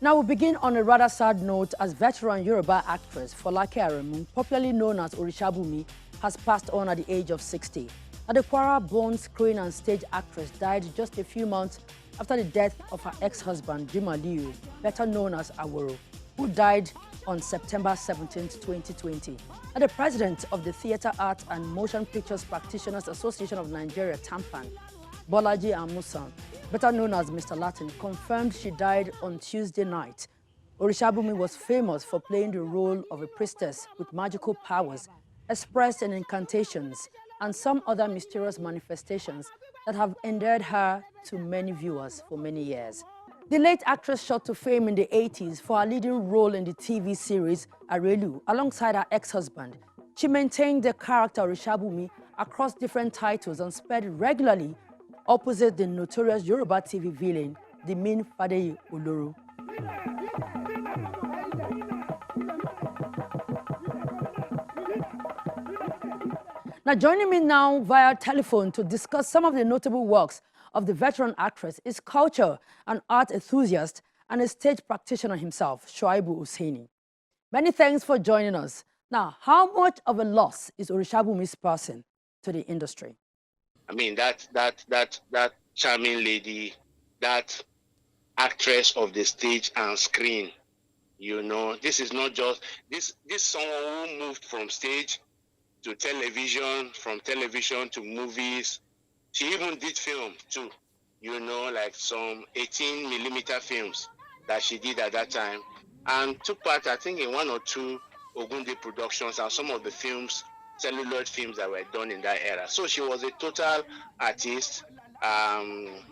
Now we begin on a rather sad note as veteran Yoruba actress Folake Aremu, popularly known as Orisabunmi, has passed on at the age of 60. Now, the Kwara-born screen and stage actress died just a few months after the death of her ex-husband, Jimoh Aliu, better known as Aworo, who died on September 17, 2020. Now, the president of the Theatre Arts and Motion Pictures Practitioners Association of Nigeria, TAMPAN, Bolaji Amusan, better known as Mr. Latin, confirmed she died on Tuesday night. Orisabunmi was famous for playing the role of a priestess with magical powers expressed in incantations and some other mysterious manifestations that have endeared her to many viewers for many years. The late actress shot to fame in the 80s for her leading role in the TV series Arelu alongside her ex-husband. She maintained the character Orisabunmi across different titles and spared regularly opposite the notorious Yoruba TV villain, the main Fade Oloro. Now, joining me now via telephone to discuss some of the notable works of the veteran actress is culture and art enthusiast and a stage practitioner himself, Shuaibu Hussaini. Many thanks for joining us. Now, how much of a loss is Orisabunmi's passing to the industry? I mean, that charming lady, that actress of the stage and screen, you know, this is not just, this someone who moved from stage to television, from television to movies. She even did film too, you know, like some 18mm films that she did at that time. And took part, I think, in one or two Ogunde productions and some of the films, celluloid films that were done in that era. So she was a total artist. I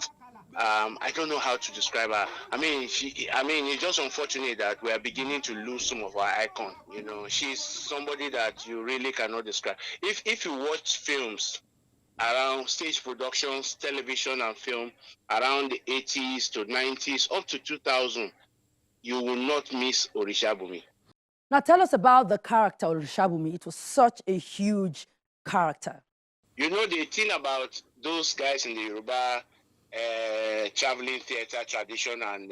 don't know how to describe her. I mean, it's just unfortunate that we are beginning to lose some of our icons. You know, she's somebody that you really cannot describe. If you watch films around stage productions, television and film around the 80s to 90s up to 2000, you will not miss Orisabunmi. Now tell us about the character Orisabunmi. It was such a huge character. You know, the thing about those guys in the Yoruba traveling theater tradition and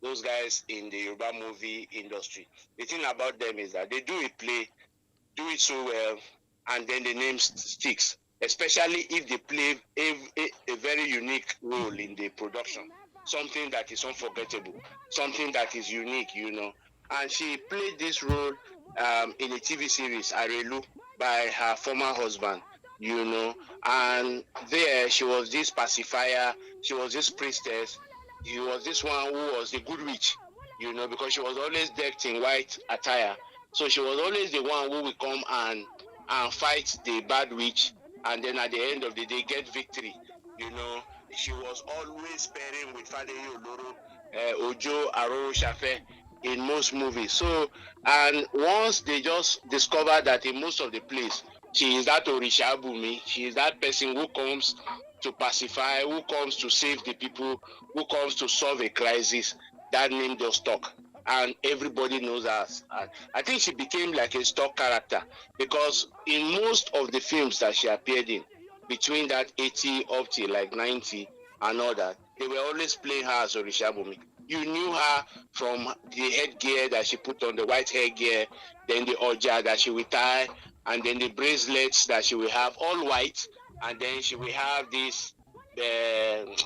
those guys in the Yoruba movie industry, the thing about them is that they do a play, do it so well, and then the name sticks, especially if they play a very unique role in the production, something that is unforgettable, something that is unique, you know. And she played this role in a TV series, Arelu, by her former husband, you know. And there she was this pacifier, she was this priestess, she was this one who was the good witch, you know, because she was always decked in white attire. So she was always the one who would come and fight the bad witch, and then at the end of the day get victory, you know. She was always pairing with Fade Oloro, Ojo, Aworo, Shafe in most movies. So, and once they just discovered that in most of the plays, she is that Orisabunmi, she is that person who comes to pacify, who comes to save the people, who comes to solve a crisis, that name just stuck. And everybody knows her. I think she became like a stock character because in most of the films that she appeared in, between that 80 up to like 90 and all that, they were always playing her as Orisabunmi. You knew her from the headgear that she put on, the white headgear, then the oja that she would tie, and then the bracelets that she will have, all white, and then she will have this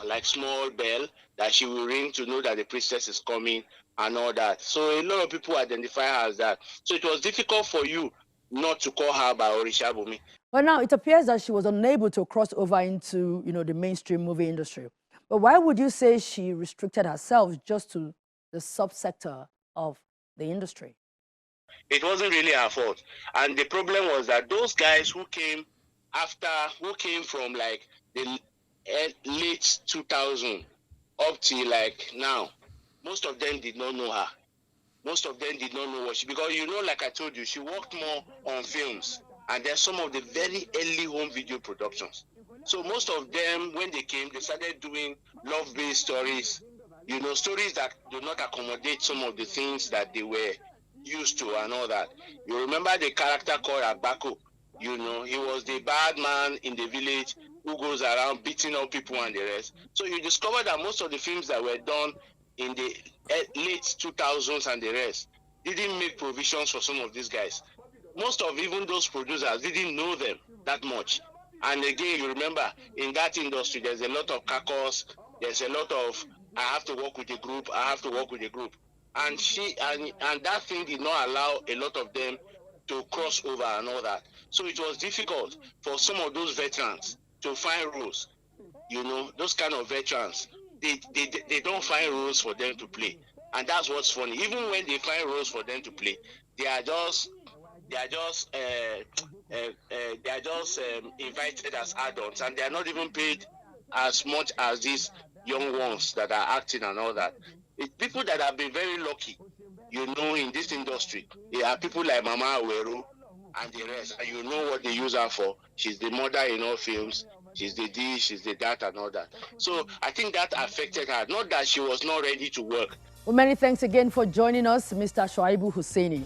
like small bell that she will ring to know that the priestess is coming and all that. So a lot of people identify her as that. So it was difficult for you not to call her by Orisabunmi. But now it appears that she was unable to cross over into, you know, the mainstream movie industry. But why would you say she restricted herself just to the subsector of the industry? It wasn't really her fault. And the problem was that those guys who came after, who came from like the late 2000 up to like now, most of them did not know her. Most of them did not know what she, because you know, like I told you, she worked more on films and then some of the very early home video productions. So most of them, when they came, they started doing love-based stories, you know, stories that do not accommodate some of the things that they were used to and all that. You remember the character called Abako, you know, he was the bad man in the village who who goes around beating up people and the rest. So you discover that most of the films that were done in the late 2000s and the rest didn't make provisions for some of these guys. Most of even those producers didn't know them that much. And again, you remember, in that industry, there's a lot of caucus, there's a lot of, I have to work with a group, I have to work with a group. And and that thing did not allow a lot of them to cross over and all that. So it was difficult for some of those veterans to find roles. You know, those kind of veterans, they don't find roles for them to play. And that's what's funny. Even when they find roles for them to play, they are just invited as adults, and they are not even paid as much as these young ones that are acting and all that. It's people that have been very lucky, you know, in this industry. There are people like Mama Aworo and the rest, and you know what they use her for. She's the mother in all films. She's the this, she's the that, and all that. So I think that affected her. Not that she was not ready to work. Well, many thanks again for joining us, Mr. Shuaibu Hussaini.